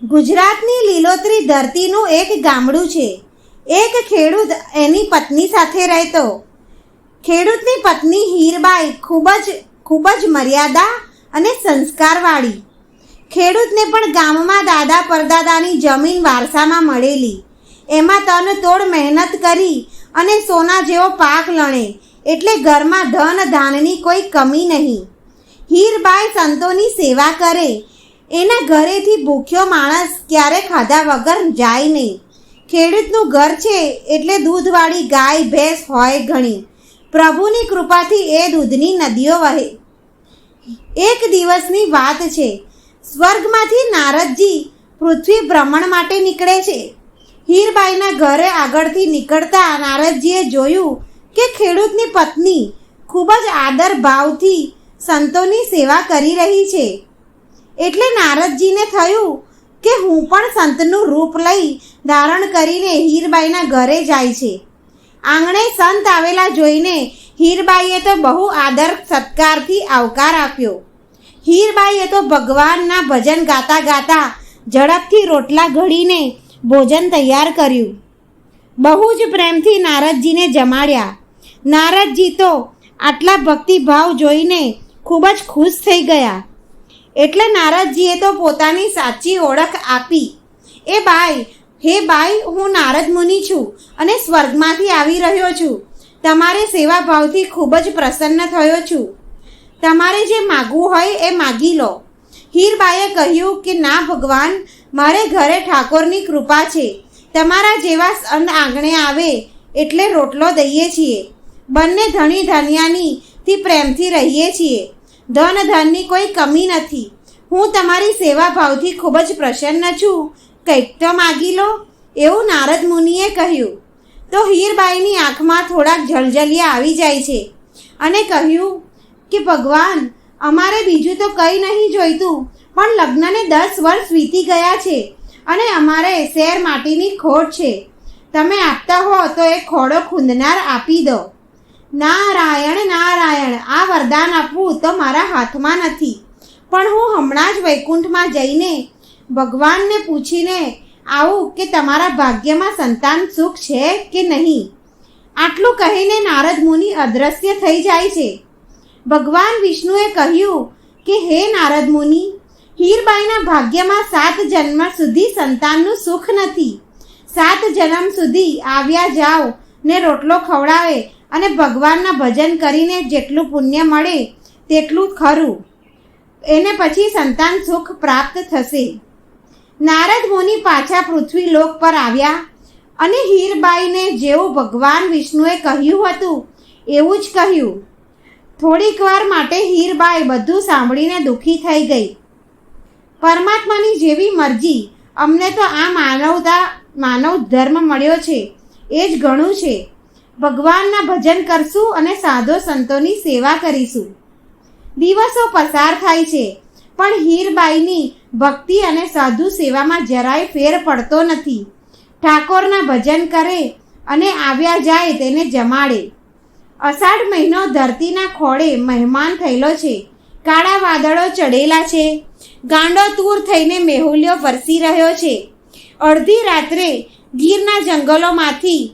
ગુજરાતની લીલોતરી ધરતીનું એક ગામડું છે. એક ખેડૂત એની પત્ની સાથે રહેતો. ખેડૂતની પત્ની હીરબાઈ ખૂબ જ મર્યાદા અને સંસ્કારવાળી. ખેડૂતને પણ ગામમાં દાદા પરદાદાની જમીન વારસામાં મળેલી. એમાં તનતોડ મહેનત કરી અને સોના જેવો પાક લણે એટલે ઘરમાં ધન ધાનની કોઈ કમી નહીં. હીરબાઈ સંતોની સેવા કરે. એના ઘરેથી ભૂખ્યો માણસ ક્યારે ખાધા વગર જાય નહીં. ખેડૂતનું ઘર છે એટલે દૂધવાળી ગાય ભેંસ હોય ઘણી. પ્રભુની કૃપાથી એ દૂધની નદીઓ વહે. એક દિવસની વાત છે. સ્વર્ગમાંથી નારદજી પૃથ્વી ભ્રમણ માટે નીકળે છે. હીરબાઈના ઘરે આગળથી નીકળતા નારદજીએ જોયું કે ખેડૂતની પત્ની ખૂબ જ આદર ભાવથી સંતોની સેવા કરી રહી છે. એટલે નારદજીને થયું કે હું પણ સંતનું રૂપ લઈ ધારણ કરીને હીરબાઈના ઘરે જાય છે. આંગણે સંત આવેલા જોઈને હીરબાઈએ તો બહુ આદર સત્કારથી આવકાર આપ્યો. હીરબાઈએ તો ભગવાનના ભજન ગાતા ગાતા ઝડપથી રોટલા ઘડીને ભોજન તૈયાર કર્યું. બહુ જ પ્રેમથી નારદજીને જમાડ્યા. નારદજી તો આટલા ભક્તિભાવ જોઈને ખૂબ જ ખુશ થઈ ગયા. એટલે નારદજીએ તો પોતાની સાચી ઓળખ આપી. હે બાઈ, હું નારદ મુનિ છું અને સ્વર્ગમાંથી આવી રહ્યો છું. તમારે સેવા ભાવથી ખૂબ જ પ્રસન્ન થયો છું. તમારે જે માગવું હોય એ માગી લો. હીરબાઈએ કહ્યું કે ના ભગવાન, મારે ઘરે ઠાકોરની કૃપા છે. તમારા જેવા સંત આંગણે આવે એટલે રોટલો દઈએ છીએ. બંને ધણી ધનિયાનીથી પ્રેમથી રહીએ છીએ. ધન ધનની કોઈ કમી નથી. હું તમારી સેવા ભાવથી ખૂબ જ પ્રસન્ન છું. કંઈક તો માગી લો, એવું નારદ મુનિએ કહ્યું. તો હીરબાઈની આંખમાં થોડાક જળજલિયા આવી જાય છે અને કહ્યું કે ભગવાન, અમારે બીજું તો કંઈ નહીં જોઈતું, પણ લગ્નને 10 વર્ષ વીતી ગયા છે અને અમારે શેર માટીની ખોટ છે. તમે આપતા હો તો એ ખોડો ખૂંદનાર આપી દો. નારાયણ નારાયણ, આ વરદાન આપવું તો મારા હાથમાં નથી, પણ હું હમણાં જ વૈકુંઠમાં જઈને ભગવાનને પૂછીને આવું કે તમારા ભાગ્યમાં સંતાન સુખ છે કે નહીં. આટલું કહીને નારદ મુનિ અદૃશ્ય થઈ જાય છે. ભગવાન વિષ્ણુએ કહ્યું કે હે નારદ મુનિ, હીરબાઈના ભાગ્યમાં 7 જન્મ સુધી સંતાનનું સુખ નથી. 7 જન્મ સુધી આવ્યા જાઓ ને રોટલો ખવડાવે અને ભગવાનના ભજન કરીને જેટલું પુણ્ય મળે તેટલું ખરું. એને પછી સંતાન સુખ પ્રાપ્ત થશે. નારદ મુનિ પાછા પૃથ્વી લોક પર આવ્યા અને હીરબાઈને જેવું ભગવાન વિષ્ણુએ કહ્યું હતું એવું જ કહ્યું. થોડીક વાર માટે હીરબાઈ બધું સાંભળીને દુઃખી થઈ ગઈ. પરમાત્માની જેવી મરજી, અમને તો આ માનવ ધર્મ મળ્યો છે એ જ ઘણું છે. ભગવાનના ભજન કરશું અને સાધુ સંતોની સેવા કરીશું. દિવસો પસાર થાય છે પણ હીરબાઈની ભક્તિ અને સાધુ સેવામાં જરાય ફેર પડતો નથી. ઠાકોરના ભજન કરે અને આવ્યા જાય તેને જમાડે. અષાઢ મહિનો ધરતીના ખોળે મહેમાન થયેલો છે. કાળા વાદળો ચડેલા છે. ગાંડો તૂર થઈને મેહુલ્યો વરસી રહ્યો છે. અડધી રાત્રે ગીરના જંગલોમાંથી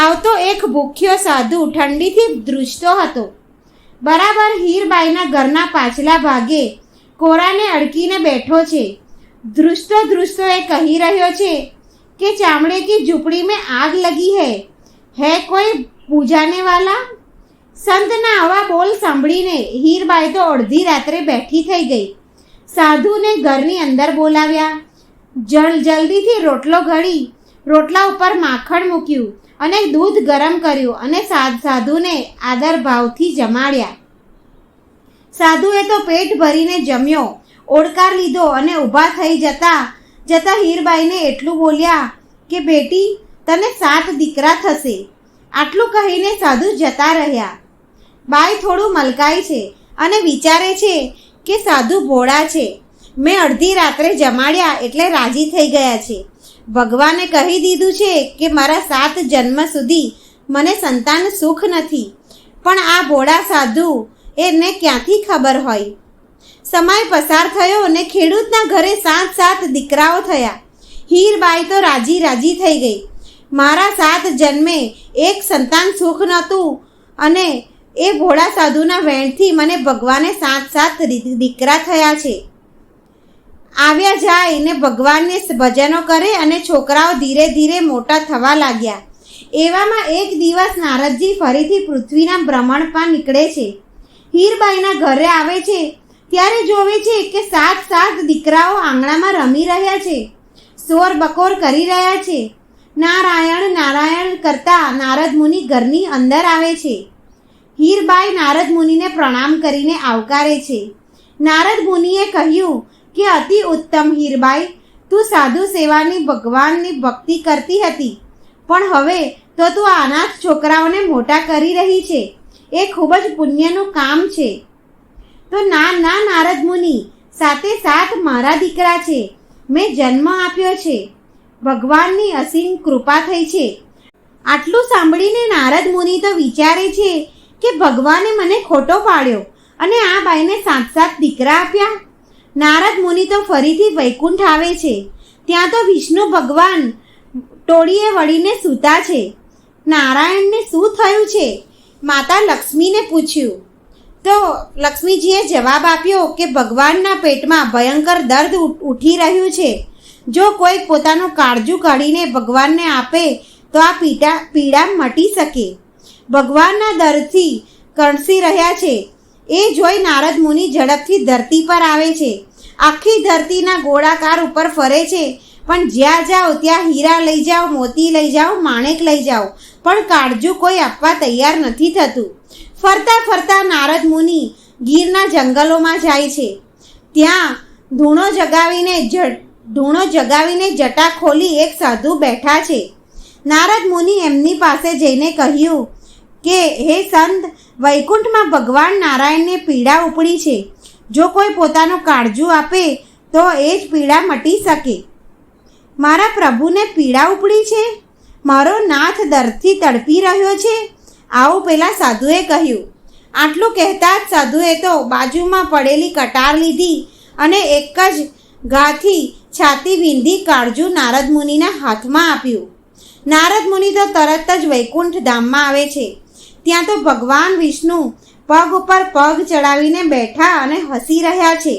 આવતો એક ભૂખ્યો સાધુ ઠંડીથી ધ્રુજતો હતો. બરાબર હીરબાઈના ઘરના પાછલા ભાગે કોરાને અડકીને બેઠો છે. ધ્રુજતો એ કહી રહ્યો છે કે ચામડે કી ઝૂંપડી મેં આગ લગી હૈ કોઈ પૂજાને વાલા. સંતના આવા બોલ સાંભળીને હીરબાઈ તો અડધી રાત્રે બેઠી થઈ ગઈ. સાધુને ઘરની અંદર બોલાવ્યા. જલ્દીથી રોટલો ઘડી રોટલા ઉપર માખણ મૂક્યું અને દૂધ ગરમ કર્યું અને સાધુને આદર ભાવથી જમાડ્યા. સાધુએ તો પેટ ભરીને જમ્યો, ઓડકાર લીધો અને ઊભા થઈ જતા હીરબાઈને એટલું બોલ્યા કે બેટી, તને 7 દીકરા થશે. આટલું કહીને સાધુ જતા રહ્યા. બાઈ થોડું મલકાય છે અને વિચારે છે કે સાધુ ભોળા છે. મેં અડધી રાત્રે જમાડ્યા એટલે રાજી થઈ ગયા છે. ભગવાને કહી દીધું છે કે મારા 7 જન્મ સુધી મને સંતાન સુખ નથી, પણ આ ભોળા સાધુ એને ક્યાંથી ખબર હોય. સમય પસાર થયો અને ખેડૂતના ઘરે 7 દીકરાઓ થયા. હીરબાઈ તો રાજી રાજી થઈ ગઈ. મારા 7 જન્મે એક સંતાન સુખ નહોતું અને એ ભોળા સાધુના વેણથી મને ભગવાને 7 દીકરા થયા છે. આવ્યા જાય ને ભગવાનને ભજનો કરે અને છોકરાઓ ધીરે ધીરે મોટા થવા લાગ્યા. એવામાં એક દિવસ નારદજી ફરીથી પૃથ્વીના ભ્રમણ પર નીકળે છે. હીરબાઈના ઘરે આવે છે ત્યારે જોવે છે કે 7 દીકરાઓ આંગણામાં રમી રહ્યા છે, શોર બકોર કરી રહ્યા છે. નારાયણ નારાયણ કરતા નારદ મુનિ ઘરની અંદર આવે છે. હીરબાઈ નારદ મુનિને પ્રણામ કરીને આવકારે છે. નારદ મુનિએ કહ્યું કે અતિ ઉત્તમ હીરબાઈ, તું સાધુ સેવાની ભગવાનની ભક્તિ કરતી હતી, પણ હવે તો તું અનાથ છોકરાઓને મોટા કરી રહી છે. એ ખૂબ જ પુણ્યનું કામ છે. તો ના નારદ મુનિ, 7 મારા દીકરા છે, મેં જન્મ આપ્યો છે, ભગવાનની અસીમ કૃપા થઈ છે. આટલું સાંભળીને નારદ મુનિ તો વિચારે છે કે ભગવાને મને ખોટો પાડ્યો અને આ બાઈને 7 દીકરા આપ્યા. નારદ મુનિ તો ફરીથી વૈકુંઠ આવે છે. ત્યાં તો વિષ્ણુ ભગવાન ટોળીએ વળીને સૂતા છે. નારાયણને શું થયું છે? માતા લક્ષ્મીને પૂછ્યું તો લક્ષ્મીજીએ જવાબ આપ્યો કે ભગવાનના પેટમાં ભયંકર દર્દ ઉઠી રહ્યું છે. જો કોઈ પોતાનું કાળજું કાઢીને ભગવાનને આપે તો આ પીડા મટી શકે. ભગવાનના દર્દથી કણસી રહ્યા છે. એ જોઈ નારદ મુનિ ઝડપથી ધરતી પર આવે છે. આખી ધરતીના ગોળાકાર ઉપર ફરે છે, પણ જ્યાં જાઓ ત્યાં હીરા લઈ જાઓ, મોતી લઈ જાઓ, માણેક લઈ જાઓ, પણ કાળજું કોઈ આપવા તૈયાર નથી થતું. ફરતા ફરતા નારદ મુનિ ગીરના જંગલોમાં જાય છે. ત્યાં ધૂણો જગાવીને જટા ખોલી એક સાધુ બેઠા છે. નારદ મુનિ એમની પાસે જઈને કહ્યું કે હે સંત, વૈકુંઠમાં ભગવાન નારાયણને પીડા ઉપડી છે. જો કોઈ પોતાનું કાળજું આપે તો એ જ પીડા મટી શકે. મારા પ્રભુને પીડા ઉપડી છે, મારો નાથ દર્દથી તડપી રહ્યો છે, આવું પેલા સાધુએ કહ્યું. આટલું કહેતા જ સાધુએ તો બાજુમાં પડેલી કટાર લીધી અને એક જ ઘાથી છાતી વીંધી કાળજું નારદ મુનિના હાથમાં આપ્યું. નારદ મુનિ તો તરત જ વૈકુંઠ ધામમાં આવે છે. ત્યાં તો ભગવાન વિષ્ણુ પગ ઉપર પગ ચડાવીને બેઠા અને હસી રહ્યા છે.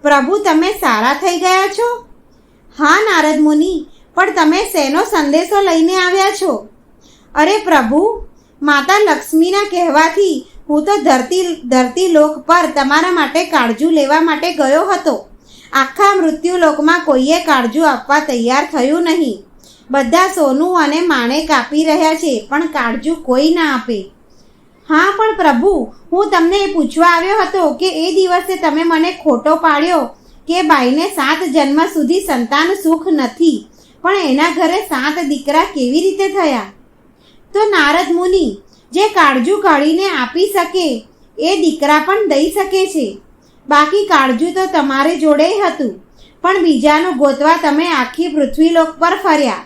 પ્રભુ, તમે સારા થઈ ગયા છો? હા નારદ મુનિ, પણ તમે શેનો સંદેશો લઈને આવ્યા છો? અરે પ્રભુ, માતા લક્ષ્મીના કહેવાથી હું તો ધરતી લોક પર તમારા માટે કાળજું લેવા માટે ગયો હતો. આખા મૃત્યુલોકમાં કોઈએ કાળજું આપવા તૈયાર થયું નહીં. બધા સોનું અને માણેક આપી રહ્યા છે, પણ કાળજું કોઈ ના આપે. હા પણ પ્રભુ, હું તમને એ પૂછવા આવ્યો હતો કે એ દિવસે તમે મને ખોટો પાડ્યો કે બાઈને 7 જન્મ સુધી સંતાન સુખ નથી, પણ એના ઘરે 7 દીકરા કેવી રીતે થયા? તો નારદ મુનિ, જે કાળજું કાઢીને આપી શકે એ દીકરા પણ દઈ શકે છે. બાકી કાળજું તો તમારે જોડે હતું, પણ બીજાનું ગોતવા તમે આખી પૃથ્વીલોક પર ફર્યા.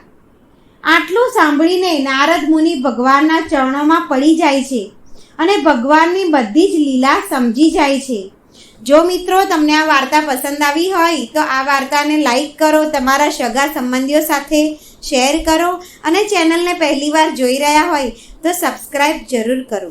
આટલું સાંભળીને નારદ મુનિ ભગવાનના ચરણોમાં પડી જાય છે અને ભગવાનની બધી જ લીલા સમજી જાય છે. જો મિત્રો તમને આ વાર્તા પસંદ આવી હોય તો આ વાર્તાને લાઈક કરો, તમારા સગા સંબંધીઓ સાથે શેર કરો અને ચેનલને પહેલીવાર જોઈ રહ્યા હોય તો સબસ્ક્રાઈબ જરૂર કરો.